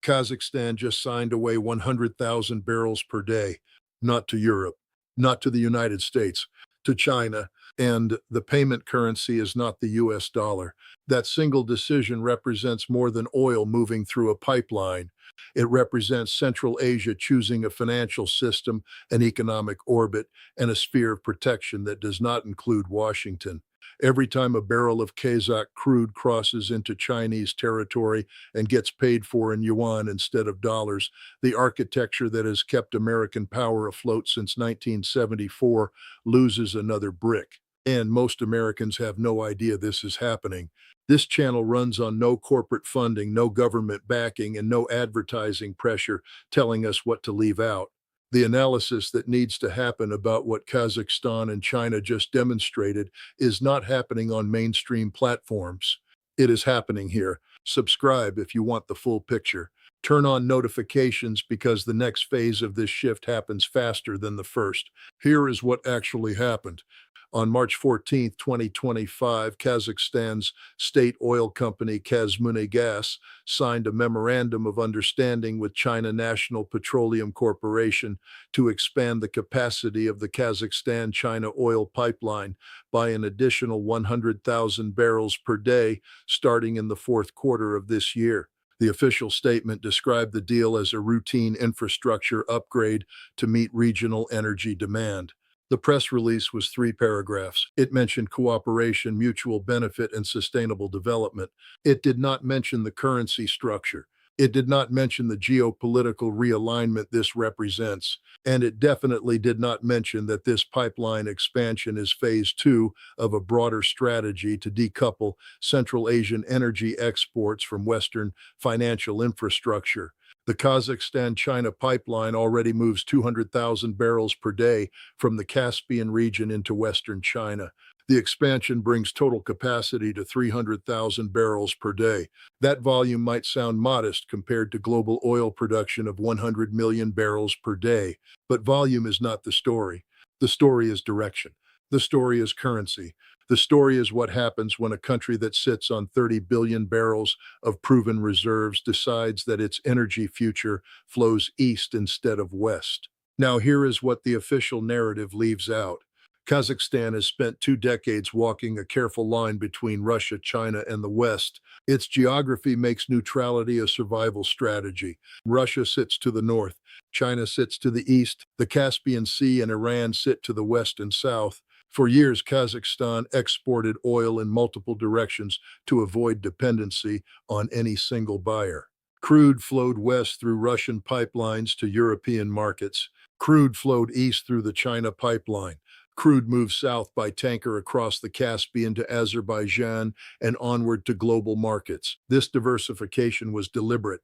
Kazakhstan just signed away 100,000 barrels per day, not to Europe, not to the United States, to China, and the payment currency is not the US dollar. That single decision represents more than oil moving through a pipeline. It represents Central Asia choosing a financial system, an economic orbit, and a sphere of protection that does not include Washington. Every time a barrel of Kazakh crude crosses into Chinese territory and gets paid for in yuan instead of dollars, the architecture that has kept American power afloat since 1974 loses another brick. And most Americans have no idea this is happening. This channel runs on no corporate funding, no government backing, and no advertising pressure telling us what to leave out. The analysis that needs to happen about what Kazakhstan and China just demonstrated is not happening on mainstream platforms. It is happening here. Subscribe if you want the full picture. Turn on notifications because the next phase of this shift happens faster than the first. Here is what actually happened. On March 14, 2025, Kazakhstan's state oil company Kazmunagas signed a memorandum of understanding with China National Petroleum Corporation to expand the capacity of the Kazakhstan-China oil pipeline by an additional 100,000 barrels per day starting in the fourth quarter of this year. The official statement described the deal as a routine infrastructure upgrade to meet regional energy demand. The press release was 3 paragraphs. It mentioned cooperation, mutual benefit, and sustainable development. It did not mention the currency structure. It did not mention the geopolitical realignment this represents. And it definitely did not mention that this pipeline expansion is phase 2 of a broader strategy to decouple Central Asian energy exports from Western financial infrastructure. The Kazakhstan-China pipeline already moves 200,000 barrels per day from the Caspian region into western China. The expansion brings total capacity to 300,000 barrels per day. That volume might sound modest compared to global oil production of 100 million barrels per day, but volume is not the story. The story is direction. The story is currency. The story is what happens when a country that sits on 30 billion barrels of proven reserves decides that its energy future flows east instead of west. Now, here is what the official narrative leaves out. Kazakhstan has spent 2 decades walking a careful line between Russia, China, and the West. Its geography makes neutrality a survival strategy. Russia sits to the north, China sits to the east, the Caspian Sea and Iran sit to the west and south. For years, Kazakhstan exported oil in multiple directions to avoid dependency on any single buyer. Crude flowed west through Russian pipelines to European markets. Crude flowed east through the China pipeline. Crude moved south by tanker across the Caspian to Azerbaijan and onward to global markets. This diversification was deliberate.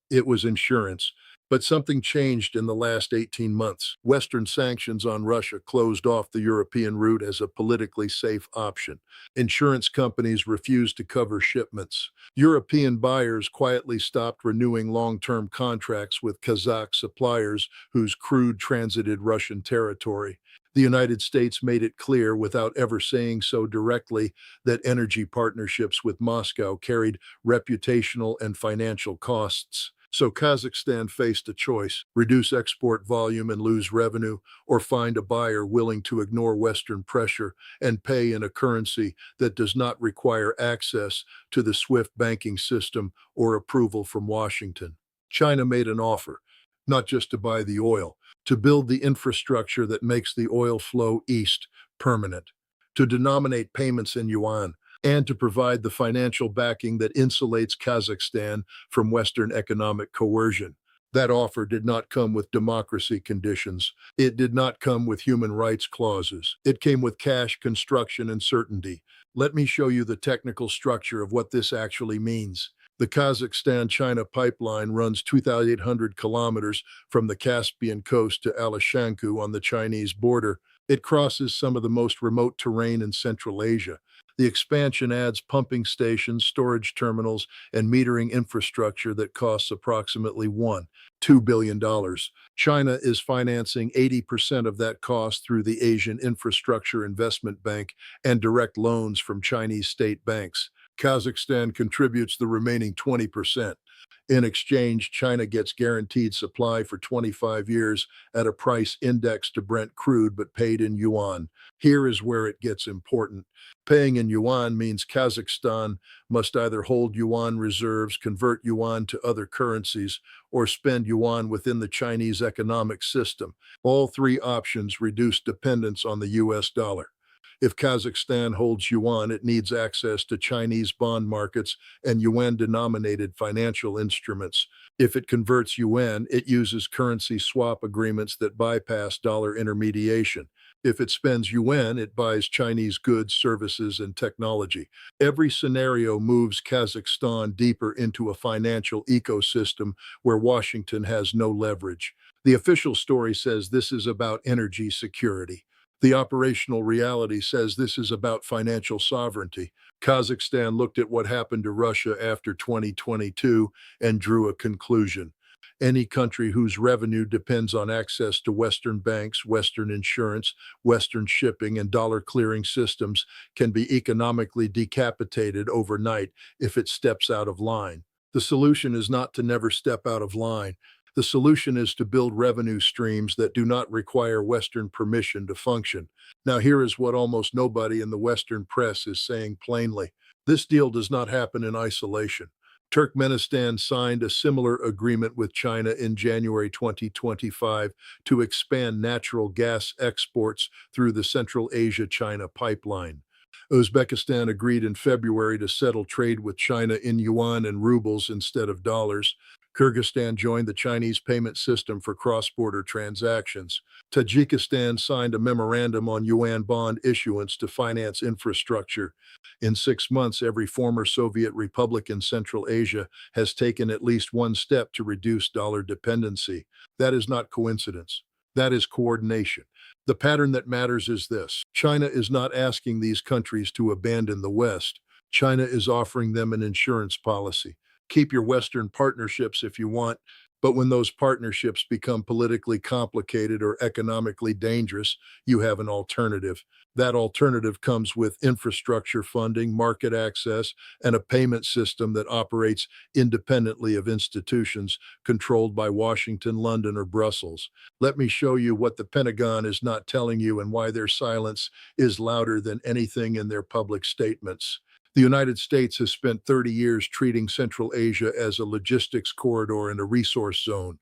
It was insurance. But something changed in the last 18 months. Western sanctions on Russia closed off the European route as a politically safe option. Insurance companies refused to cover shipments. European buyers quietly stopped renewing long-term contracts with Kazakh suppliers whose crude transited Russian territory. The United States made it clear, without ever saying so directly, that energy partnerships with Moscow carried reputational and financial costs. So Kazakhstan faced a choice: reduce export volume and lose revenue, or find a buyer willing to ignore Western pressure and pay in a currency that does not require access to the SWIFT banking system or approval from Washington. China made an offer, not just to buy the oil, to build the infrastructure that makes the oil flow east permanent, to denominate payments in yuan, and to provide the financial backing that insulates Kazakhstan from Western economic coercion. That offer did not come with democracy conditions. It did not come with human rights clauses. It came with cash, construction, and certainty. Let me show you the technical structure of what this actually means. The Kazakhstan-China pipeline runs 2,800 kilometers from the Caspian coast to Alashankou on the Chinese border. It crosses some of the most remote terrain in Central Asia. The expansion adds pumping stations, storage terminals, and metering infrastructure that costs approximately $2 billion. China is financing 80% of that cost through the Asian Infrastructure Investment Bank and direct loans from Chinese state banks. Kazakhstan contributes the remaining 20%. In exchange, China gets guaranteed supply for 25 years at a price indexed to Brent crude but paid in yuan. Here is where it gets important. Paying in yuan means Kazakhstan must either hold yuan reserves, convert yuan to other currencies, or spend yuan within the Chinese economic system. All three options reduce dependence on the US dollar. If Kazakhstan holds yuan, it needs access to Chinese bond markets and yuan-denominated financial instruments. If it converts yuan, it uses currency swap agreements that bypass dollar intermediation. If it spends yuan, it buys Chinese goods, services, and technology. Every scenario moves Kazakhstan deeper into a financial ecosystem where Washington has no leverage. The official story says this is about energy security. The operational reality says this is about financial sovereignty. Kazakhstan looked at what happened to Russia after 2022 and drew a conclusion. Any country whose revenue depends on access to Western banks, Western insurance, Western shipping, and dollar clearing systems can be economically decapitated overnight if it steps out of line. The solution is not to never step out of line. The solution is to build revenue streams that do not require Western permission to function. Now, here is what almost nobody in the Western press is saying plainly. This deal does not happen in isolation. Turkmenistan signed a similar agreement with China in January 2025 to expand natural gas exports through the Central Asia-China pipeline. Uzbekistan agreed in February to settle trade with China in yuan and rubles instead of dollars. Kyrgyzstan joined the Chinese payment system for cross-border transactions. Tajikistan signed a memorandum on yuan bond issuance to finance infrastructure. In 6 months, every former Soviet republic in Central Asia has taken at least one step to reduce dollar dependency. That is not coincidence. That is coordination. The pattern that matters is this. China is not asking these countries to abandon the West. China is offering them an insurance policy. Keep your Western partnerships if you want, but when those partnerships become politically complicated or economically dangerous, you have an alternative. That alternative comes with infrastructure funding, market access, and a payment system that operates independently of institutions controlled by Washington, London, or Brussels. Let me show you what the Pentagon is not telling you and why their silence is louder than anything in their public statements. The United States has spent 30 years treating Central Asia as a logistics corridor and a resource zone.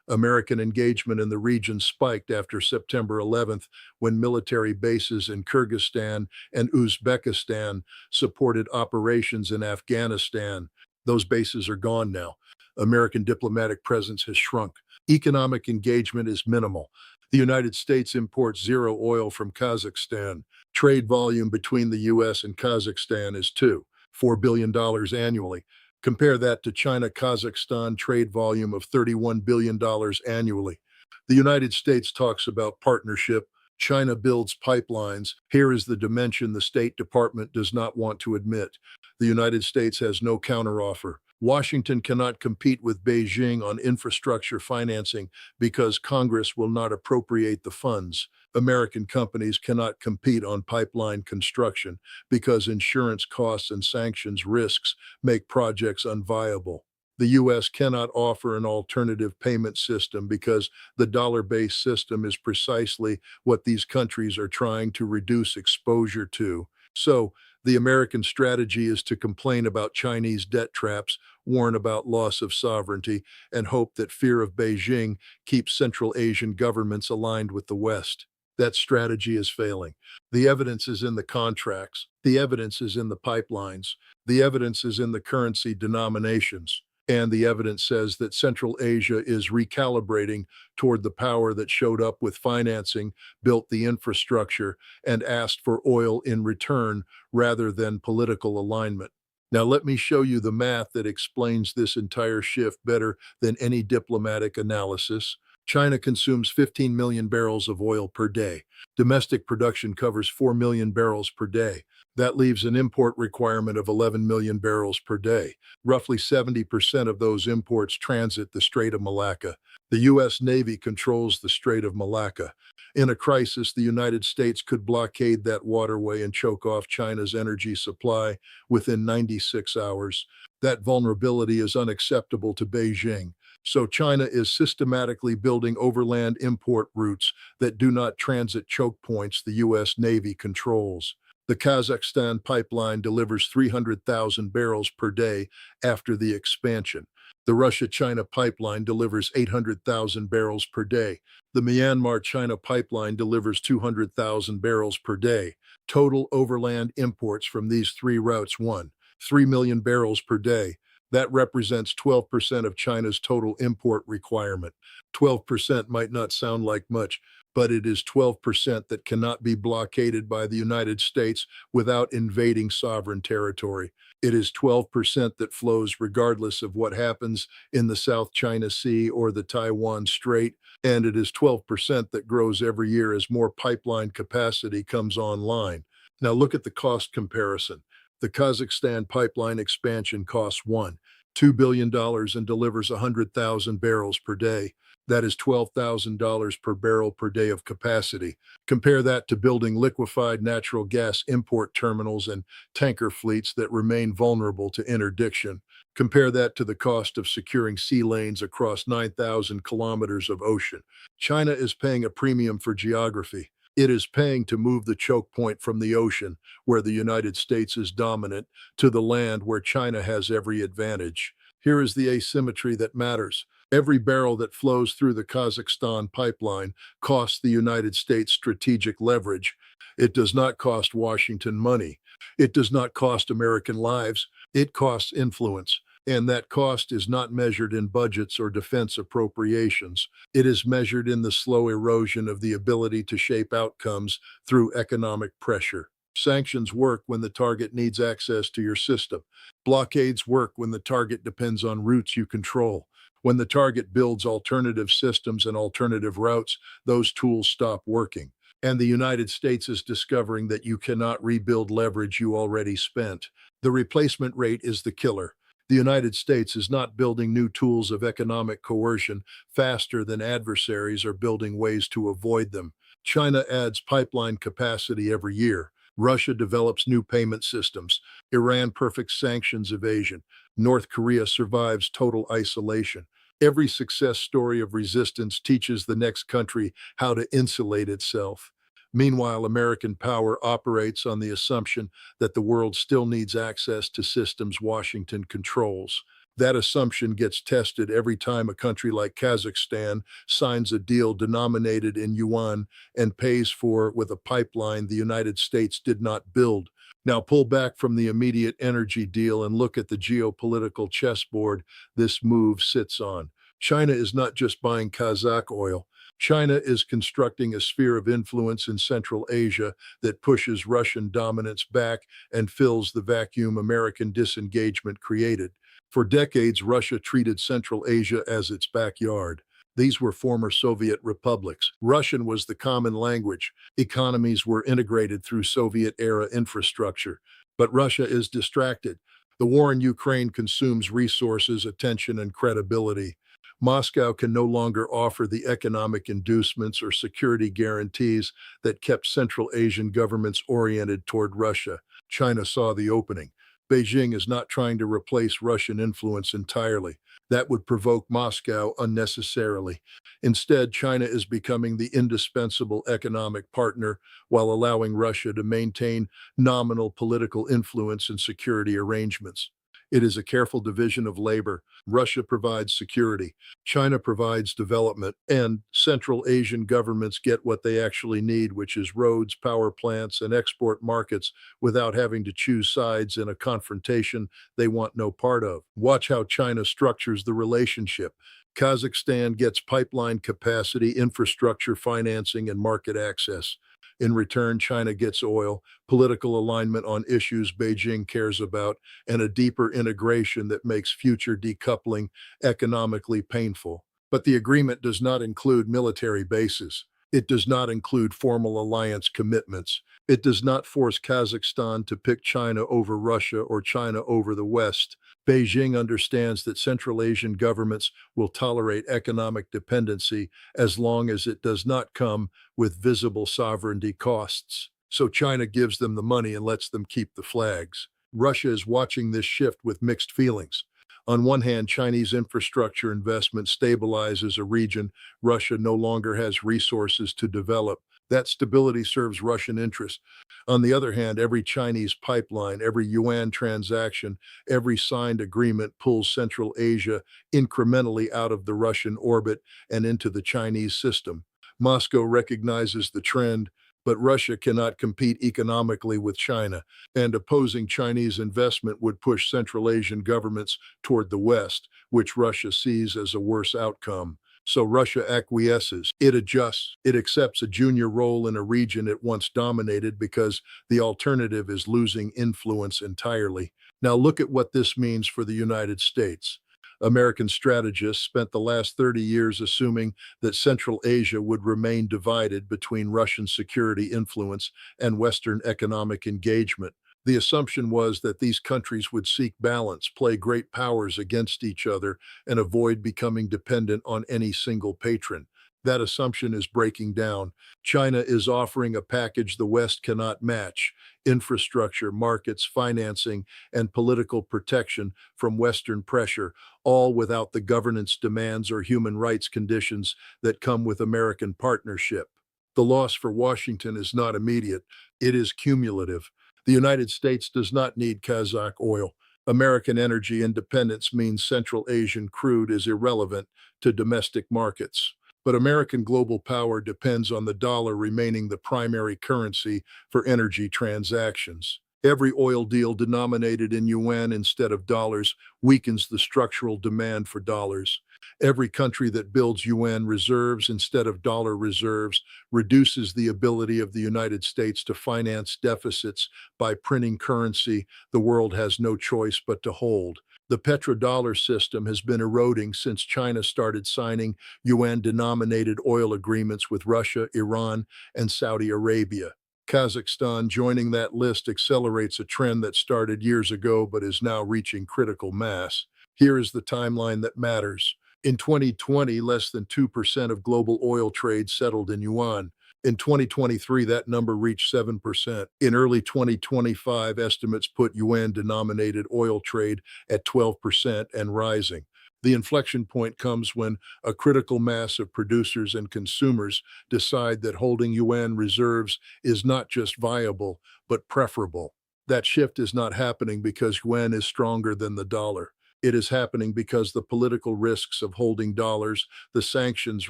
American engagement in the region spiked after September 11th when military bases in Kyrgyzstan and Uzbekistan supported operations in Afghanistan. Those bases are gone now. American diplomatic presence has shrunk. Economic engagement is minimal. The United States imports zero oil from Kazakhstan. Trade volume between the U.S. and Kazakhstan is $4 billion annually. Compare that to China-Kazakhstan trade volume of $31 billion annually. The United States talks about partnership. China builds pipelines. Here is the dimension the State Department does not want to admit. The United States has no counteroffer. Washington cannot compete with Beijing on infrastructure financing because Congress will not appropriate the funds. American companies cannot compete on pipeline construction because insurance costs and sanctions risks make projects unviable. The U.S. cannot offer an alternative payment system because the dollar-based system is precisely what these countries are trying to reduce exposure to. So, the American strategy is to complain about Chinese debt traps, warn about loss of sovereignty, and hope that fear of Beijing keeps Central Asian governments aligned with the West. That strategy is failing. The evidence is in the contracts. The evidence is in the pipelines. The evidence is in the currency denominations. And the evidence says that Central Asia is recalibrating toward the power that showed up with financing, built the infrastructure, and asked for oil in return rather than political alignment. Now, let me show you the math that explains this entire shift better than any diplomatic analysis. China consumes 15 million barrels of oil per day. Domestic production covers 4 million barrels per day. That leaves an import requirement of 11 million barrels per day. Roughly 70% of those imports transit the Strait of Malacca. The U.S. Navy controls the Strait of Malacca. In a crisis, the United States could blockade that waterway and choke off China's energy supply within 96 hours. That vulnerability is unacceptable to Beijing. So China is systematically building overland import routes that do not transit choke points the U.S. Navy controls. The Kazakhstan pipeline delivers 300,000 barrels per day after the expansion. The Russia-China pipeline delivers 800,000 barrels per day. The Myanmar-China pipeline delivers 200,000 barrels per day. Total overland imports from these three routes 3 million barrels per day. That represents 12% of China's total import requirement. 12% might not sound like much, but it is 12% that cannot be blockaded by the United States without invading sovereign territory. It is 12% that flows regardless of what happens in the South China Sea or the Taiwan Strait, and it is 12% that grows every year as more pipeline capacity comes online. Now look at the cost comparison. The Kazakhstan pipeline expansion costs $2 billion and delivers 100,000 barrels per day. That is $12,000 per barrel per day of capacity. Compare that to building liquefied natural gas import terminals and tanker fleets that remain vulnerable to interdiction. Compare that to the cost of securing sea lanes across 9,000 kilometers of ocean. China is paying a premium for geography. It is paying to move the choke point from the ocean, where the United States is dominant, to the land where China has every advantage. Here is the asymmetry that matters. Every barrel that flows through the Kazakhstan pipeline costs the United States strategic leverage. It does not cost Washington money. It does not cost American lives. It costs influence. And that cost is not measured in budgets or defense appropriations. It is measured in the slow erosion of the ability to shape outcomes through economic pressure. Sanctions work when the target needs access to your system. Blockades work when the target depends on routes you control. When the target builds alternative systems and alternative routes, those tools stop working. And the United States is discovering that you cannot rebuild leverage you already spent. The replacement rate is the killer. The United States is not building new tools of economic coercion faster than adversaries are building ways to avoid them. China adds pipeline capacity every year. Russia develops new payment systems. Iran perfects sanctions evasion. North Korea survives total isolation. Every success story of resistance teaches the next country how to insulate itself. Meanwhile, American power operates on the assumption that the world still needs access to systems Washington controls. That assumption gets tested every time a country like Kazakhstan signs a deal denominated in yuan and pays for with a pipeline the United States did not build. Now pull back from the immediate energy deal and look at the geopolitical chessboard this move sits on. China is not just buying Kazakh oil. China is constructing a sphere of influence in Central Asia that pushes Russian dominance back and fills the vacuum American disengagement created. For decades, Russia treated Central Asia as its backyard. These were former Soviet republics. Russian was the common language. Economies were integrated through Soviet-era infrastructure. But Russia is distracted. The war in Ukraine consumes resources, attention, and credibility. Moscow can no longer offer the economic inducements or security guarantees that kept Central Asian governments oriented toward Russia. China saw the opening. Beijing is not trying to replace Russian influence entirely. That would provoke Moscow unnecessarily. Instead, China is becoming the indispensable economic partner while allowing Russia to maintain nominal political influence and security arrangements. It is a careful division of labor. Russia provides security, China provides development, and Central Asian governments get what they actually need, which is roads, power plants, and export markets without having to choose sides in a confrontation they want no part of. Watch how China structures the relationship. Kazakhstan gets pipeline capacity, infrastructure financing, and market access. In return, China gets oil, political alignment on issues Beijing cares about, and a deeper integration that makes future decoupling economically painful. But the agreement does not include military bases. It does not include formal alliance commitments. It does not force Kazakhstan to pick China over Russia or China over the West. Beijing understands that Central Asian governments will tolerate economic dependency as long as it does not come with visible sovereignty costs. So China gives them the money and lets them keep the flags. Russia is watching this shift with mixed feelings. On one hand, Chinese infrastructure investment stabilizes a region Russia no longer has resources to develop. That stability serves Russian interests. On the other hand, every Chinese pipeline, every yuan transaction, every signed agreement pulls Central Asia incrementally out of the Russian orbit and into the Chinese system. Moscow recognizes the trend, but Russia cannot compete economically with China, and opposing Chinese investment would push Central Asian governments toward the West, which Russia sees as a worse outcome. So Russia acquiesces, it adjusts, it accepts a junior role in a region it once dominated because the alternative is losing influence entirely. Now look at what this means for the United States. American strategists spent the last 30 years assuming that Central Asia would remain divided between Russian security influence and Western economic engagement. The assumption was that these countries would seek balance, play great powers against each other, and avoid becoming dependent on any single patron. That assumption is breaking down. China is offering a package the West cannot match: infrastructure, markets, financing, and political protection from Western pressure, all without the governance demands or human rights conditions that come with American partnership. The loss for Washington is not immediate, it is cumulative. The United States does not need Kazakh oil. American energy independence means Central Asian crude is irrelevant to domestic markets. But American global power depends on the dollar remaining the primary currency for energy transactions. Every oil deal denominated in yuan instead of dollars weakens the structural demand for dollars. Every country that builds yuan reserves instead of dollar reserves reduces the ability of the United States to finance deficits by printing currency the world has no choice but to hold. The petrodollar system has been eroding since China started signing yuan-denominated oil agreements with Russia, Iran, and Saudi Arabia. Kazakhstan joining that list accelerates a trend that started years ago but is now reaching critical mass. Here is the timeline that matters. In 2020, less than 2% of global oil trade settled in yuan. In 2023, that number reached 7%. In early 2025, estimates put yuan-denominated oil trade at 12% and rising. The inflection point comes when a critical mass of producers and consumers decide that holding yuan reserves is not just viable, but preferable. That shift is not happening because yuan is stronger than the dollar. It is happening because the political risks of holding dollars, the sanctions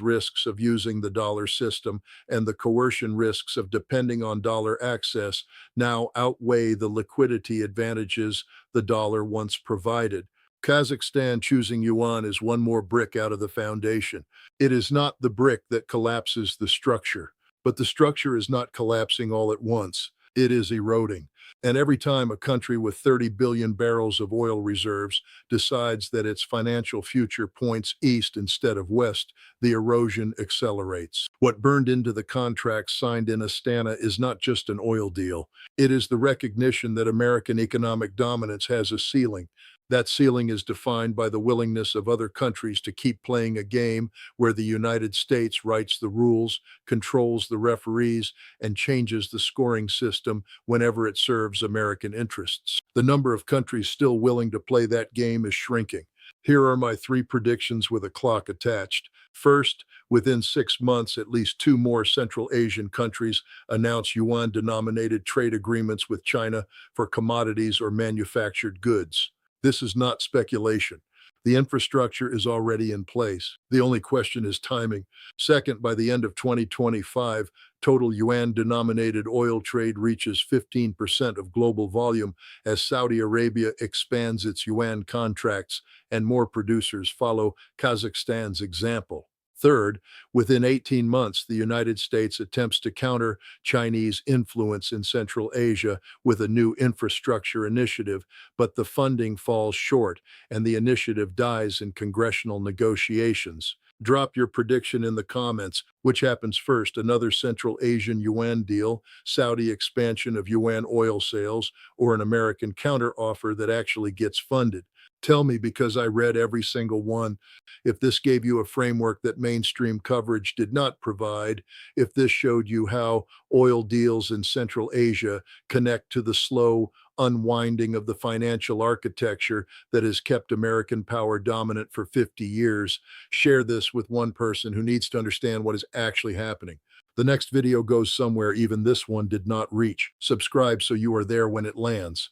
risks of using the dollar system, and the coercion risks of depending on dollar access now outweigh the liquidity advantages the dollar once provided. Kazakhstan choosing yuan is one more brick out of the foundation. It is not the brick that collapses the structure, but the structure is not collapsing all at once. It is eroding. And every time a country with 30 billion barrels of oil reserves decides that its financial future points east instead of west, the erosion accelerates. What burned into the contracts signed in Astana is not just an oil deal. It is the recognition that American economic dominance has a ceiling. That ceiling is defined by the willingness of other countries to keep playing a game where the United States writes the rules, controls the referees, and changes the scoring system whenever it serves American interests. The number of countries still willing to play that game is shrinking. Here are my three predictions with a clock attached. First, within 6 months, at least two more Central Asian countries announce yuan-denominated trade agreements with China for commodities or manufactured goods. This is not speculation. The infrastructure is already in place. The only question is timing. Second, by the end of 2025, total yuan-denominated oil trade reaches 15% of global volume as Saudi Arabia expands its yuan contracts and more producers follow Kazakhstan's example. Third, within 18 months, the United States attempts to counter Chinese influence in Central Asia with a new infrastructure initiative, but the funding falls short and the initiative dies in congressional negotiations. Drop your prediction in the comments. Which happens first, another Central Asian yuan deal, Saudi expansion of yuan oil sales, or an American counteroffer that actually gets funded? Tell me, because I read every single one. If this gave you a framework that mainstream coverage did not provide, if this showed you how oil deals in Central Asia connect to the slow, unwinding of the financial architecture that has kept American power dominant for 50 years. Share this with one person who needs to understand what is actually happening. The next video goes somewhere even this one did not reach. Subscribe so you are there when it lands.